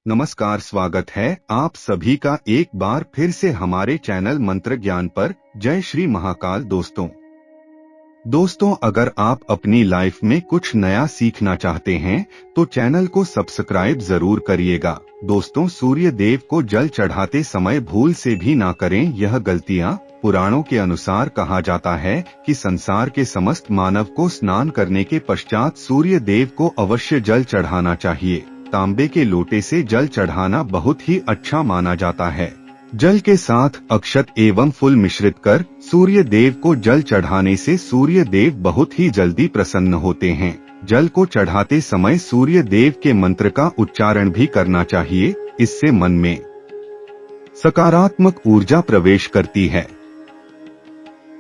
नमस्कार, स्वागत है आप सभी का एक बार फिर से हमारे चैनल मंत्र ज्ञान पर। जय श्री महाकाल। दोस्तों, अगर आप अपनी लाइफ में कुछ नया सीखना चाहते हैं तो चैनल को सब्सक्राइब जरूर करिएगा। दोस्तों, सूर्य देव को जल चढ़ाते समय भूल से भी ना करें यह गलतियां। पुराणों के अनुसार कहा जाता है कि संसार के समस्त मानव को स्नान करने के पश्चात सूर्य देव को अवश्य जल चढ़ाना चाहिए। तांबे के लोटे से जल चढ़ाना बहुत ही अच्छा माना जाता है। जल के साथ अक्षत एवं फूल मिश्रित कर सूर्य देव को जल चढ़ाने से सूर्य देव बहुत ही जल्दी प्रसन्न होते हैं। जल को चढ़ाते समय सूर्य देव के मंत्र का उच्चारण भी करना चाहिए। इससे मन में सकारात्मक ऊर्जा प्रवेश करती है।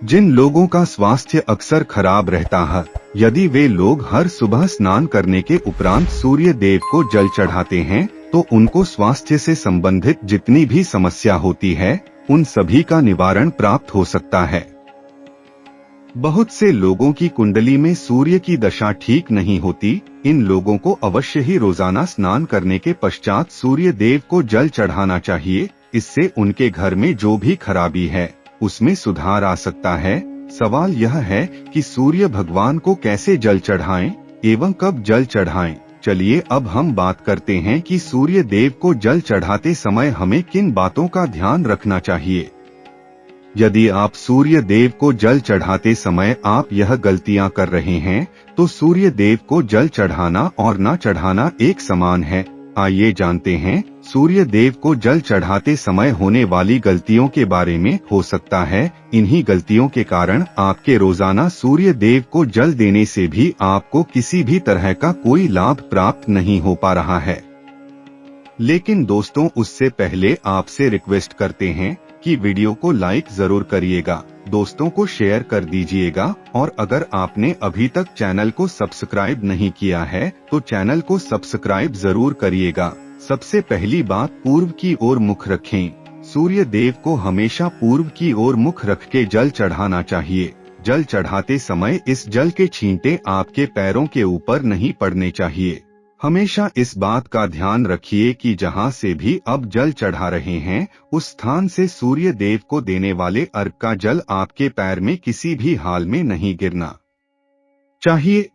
जिन लोगों का स्वास्थ्य अक्सर खराब रहता है, यदि वे लोग हर सुबह स्नान करने के उपरांत सूर्य देव को जल चढ़ाते हैं तो उनको स्वास्थ्य से संबंधित जितनी भी समस्या होती है उन सभी का निवारण प्राप्त हो सकता है। बहुत से लोगों की कुंडली में सूर्य की दशा ठीक नहीं होती। इन लोगों को अवश्य ही रोजाना स्नान करने के पश्चात सूर्य देव को जल चढ़ाना चाहिए। इससे उनके घर में जो भी खराबी है उसमें सुधार आ सकता है। सवाल यह है कि सूर्य भगवान को कैसे जल चढ़ाएं एवं कब जल चढ़ाएं। चलिए अब हम बात करते हैं कि सूर्य देव को जल चढ़ाते समय हमें किन बातों का ध्यान रखना चाहिए। यदि आप सूर्य देव को जल चढ़ाते समय आप यह गलतियां कर रहे हैं तो सूर्य देव को जल चढ़ाना और न चढ़ाना एक समान है। आइए जानते हैं सूर्य देव को जल चढ़ाते समय होने वाली गलतियों के बारे में। हो सकता है इन्हीं गलतियों के कारण आपके रोजाना सूर्य देव को जल देने से भी आपको किसी भी तरह का कोई लाभ प्राप्त नहीं हो पा रहा है। लेकिन दोस्तों, उससे पहले आपसे रिक्वेस्ट करते हैं कि वीडियो को लाइक जरूर करिएगा, दोस्तों को शेयर कर दीजिएगा और अगर आपने अभी तक चैनल को सब्सक्राइब नहीं किया है तो चैनल को सब्सक्राइब जरूर करिएगा। सबसे पहली बात, पूर्व की ओर मुख रखें। सूर्य देव को हमेशा पूर्व की ओर मुख रख के जल चढ़ाना चाहिए। जल चढ़ाते समय इस जल के छींटे आपके पैरों के ऊपर नहीं पड़ने चाहिए। हमेशा इस बात का ध्यान रखिए कि जहां से भी अब जल चढ़ा रहे हैं उस स्थान से सूर्य देव को देने वाले अर्घ का जल आपके पैर में किसी भी हाल में नहीं गिरना चाहिए।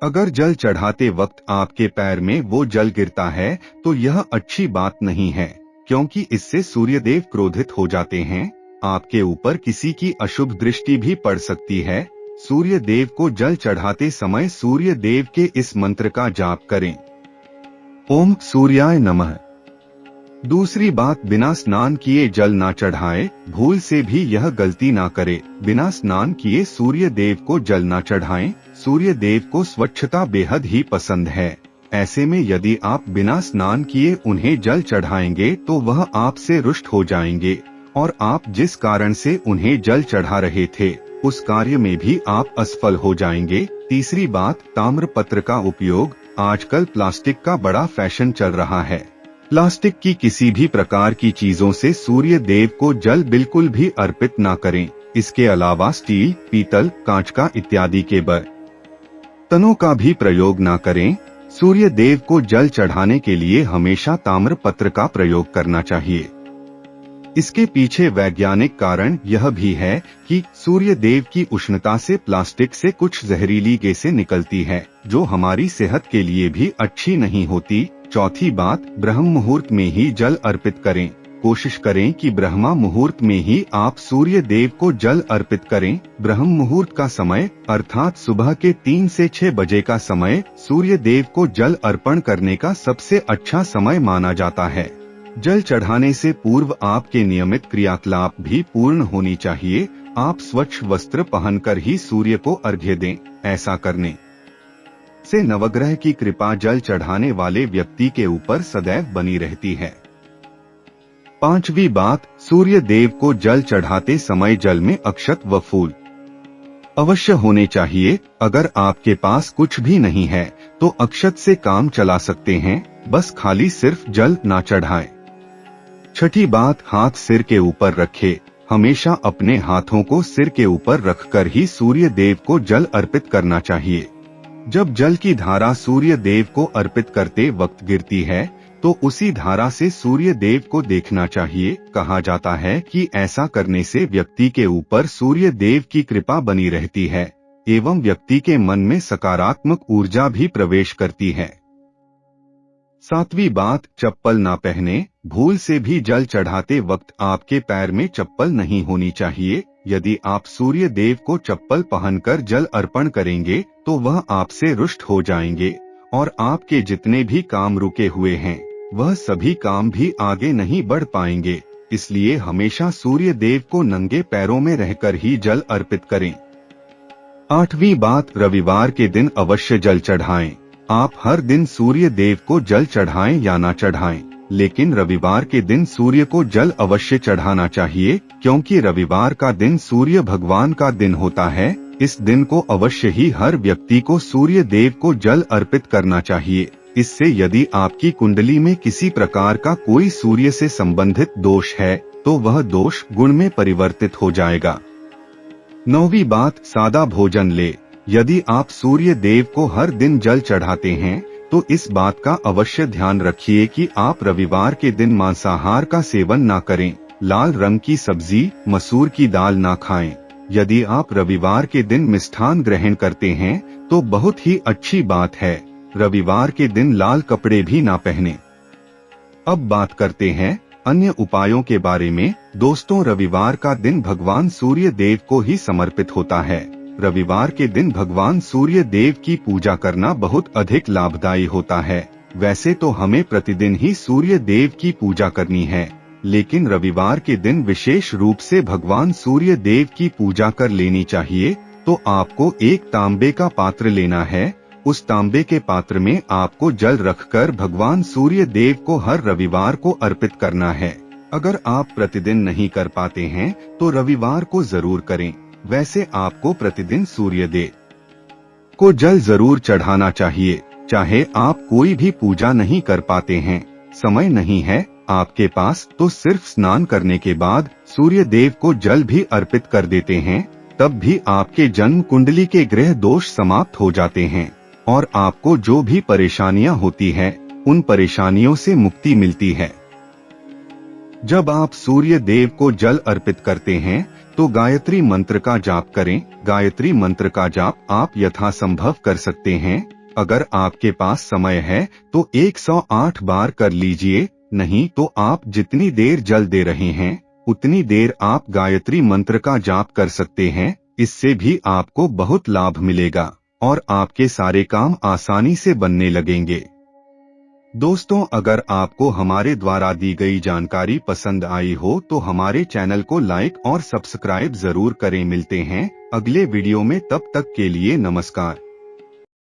अगर जल चढ़ाते वक्त आपके पैर में वो जल गिरता है तो यह अच्छी बात नहीं है, क्योंकि इससे सूर्य देव क्रोधित हो जाते हैं। आपके ऊपर किसी की अशुभ दृष्टि भी पड़ सकती है। सूर्य देव को जल चढ़ाते समय सूर्य देव के इस मंत्र का जाप करें, ओम सूर्याय नमः। दूसरी बात, बिना स्नान किए जल ना चढ़ाए। भूल से भी यह गलती ना करें। बिना स्नान किए सूर्य देव को जल ना चढ़ाएं। सूर्य देव को स्वच्छता बेहद ही पसंद है। ऐसे में यदि आप बिना स्नान किए उन्हें जल चढ़ाएंगे तो वह आपसे रुष्ट हो जाएंगे और आप जिस कारण से उन्हें जल चढ़ा रहे थे उस कार्य में भी आप असफल हो जाएंगे। तीसरी बात, ताम्रपत्र का उपयोग। आजकल प्लास्टिक का बड़ा फैशन चल रहा है। प्लास्टिक की किसी भी प्रकार की चीजों से सूर्य देव को जल बिल्कुल भी अर्पित ना करें। इसके अलावा स्टील, पीतल, कांच का इत्यादि के बर्तनों का भी प्रयोग ना करें। सूर्य देव को जल चढ़ाने के लिए हमेशा ताम्रपत्र का प्रयोग करना चाहिए। इसके पीछे वैज्ञानिक कारण यह भी है कि सूर्य देव की उष्णता से प्लास्टिक से कुछ जहरीली गैसें निकलती है जो हमारी सेहत के लिए भी अच्छी नहीं होती। चौथी बात, ब्रह्म मुहूर्त में ही जल अर्पित करें। कोशिश करें कि ब्रह्मा मुहूर्त में ही आप सूर्य देव को जल अर्पित करें। ब्रह्म मुहूर्त का समय अर्थात सुबह के 3 से 6 बजे का समय सूर्य देव को जल अर्पण करने का सबसे अच्छा समय माना जाता है। जल चढ़ाने से पूर्व आपके नियमित क्रियाकलाप भी पूर्ण होनी चाहिए। आप स्वच्छ वस्त्र पहनकर ही सूर्य को अर्घ्य दें। ऐसा करने से नवग्रह की कृपा जल चढ़ाने वाले व्यक्ति के ऊपर सदैव बनी रहती है। पांचवी बात, सूर्य देव को जल चढ़ाते समय जल में अक्षत व फूल अवश्य होने चाहिए। अगर आपके पास कुछ भी नहीं है तो अक्षत से काम चला सकते हैं, बस खाली सिर्फ जल ना चढ़ाएं। छठी बात, हाथ सिर के ऊपर रखें। हमेशा अपने हाथों को सिर के ऊपर रखकर ही सूर्य देव को जल अर्पित करना चाहिए। जब जल की धारा सूर्य देव को अर्पित करते वक्त गिरती है तो उसी धारा से सूर्य देव को देखना चाहिए। कहा जाता है कि ऐसा करने से व्यक्ति के ऊपर सूर्य देव की कृपा बनी रहती है एवं व्यक्ति के मन में सकारात्मक ऊर्जा भी प्रवेश करती है। 7वीं बात, चप्पल ना पहने। भूल से भी जल चढ़ाते वक्त आपके पैर में चप्पल नहीं होनी चाहिए। यदि आप सूर्य देव को चप्पल पहनकर जल अर्पण करेंगे तो वह आपसे रुष्ट हो जाएंगे और आपके जितने भी काम रुके हुए हैं वह सभी काम भी आगे नहीं बढ़ पाएंगे। इसलिए हमेशा सूर्य देव को नंगे पैरों में रहकर ही जल अर्पित करें। 8वीं बात, रविवार के दिन अवश्य जल चढ़ाएं। आप हर दिन सूर्य देव को जल चढ़ाएं या ना चढ़ाएं, लेकिन रविवार के दिन सूर्य को जल अवश्य चढ़ाना चाहिए, क्योंकि रविवार का दिन सूर्य भगवान का दिन होता है। इस दिन को अवश्य ही हर व्यक्ति को सूर्य देव को जल अर्पित करना चाहिए। इससे यदि आपकी कुंडली में किसी प्रकार का कोई सूर्य से संबंधित दोष है तो वह दोष गुण में परिवर्तित हो जाएगा। 9वीं बात, सादा भोजन ले। यदि आप सूर्य देव को हर दिन जल चढ़ाते हैं तो इस बात का अवश्य ध्यान रखिए कि आप रविवार के दिन मांसाहार का सेवन ना करें। लाल रंग की सब्जी, मसूर की दाल ना खाएं। यदि आप रविवार के दिन मिष्ठान ग्रहण करते हैं तो बहुत ही अच्छी बात है। रविवार के दिन लाल कपड़े भी ना पहने। अब बात करते हैं अन्य उपायों के बारे में। दोस्तों, रविवार का दिन भगवान सूर्य देव को ही समर्पित होता है। रविवार के दिन भगवान सूर्य देव की पूजा करना बहुत अधिक लाभदायी होता है। वैसे तो हमें प्रतिदिन ही सूर्य देव की पूजा करनी है, लेकिन रविवार के दिन विशेष रूप से भगवान सूर्य देव की पूजा कर लेनी चाहिए। तो आपको एक तांबे का पात्र लेना है। उस तांबे के पात्र में आपको जल रखकर भगवान सूर्य देव को हर रविवार को अर्पित करना है। अगर आप प्रतिदिन नहीं कर पाते हैं तो रविवार को जरूर करें। वैसे आपको प्रतिदिन सूर्य देव को जल जरूर चढ़ाना चाहिए, चाहे आप कोई भी पूजा नहीं कर पाते हैं, समय नहीं है आपके पास, तो सिर्फ स्नान करने के बाद सूर्य देव को जल भी अर्पित कर देते हैं, तब भी आपके जन्म कुंडली के ग्रह दोष समाप्त हो जाते हैं और आपको जो भी परेशानियां होती हैं उन परेशानियों से मुक्ति मिलती है। जब आप सूर्य देव को जल अर्पित करते हैं तो गायत्री मंत्र का जाप करें। गायत्री मंत्र का जाप आप यथासंभव कर सकते हैं। अगर आपके पास समय है तो 108 बार कर लीजिए, नहीं तो आप जितनी देर जल दे रहे हैं उतनी देर आप गायत्री मंत्र का जाप कर सकते हैं। इससे भी आपको बहुत लाभ मिलेगा और आपके सारे काम आसानी से बनने लगेंगे। दोस्तों, अगर आपको हमारे द्वारा दी गई जानकारी पसंद आई हो तो हमारे चैनल को लाइक और सब्सक्राइब जरूर करें। मिलते हैं अगले वीडियो में, तब तक के लिए नमस्कार।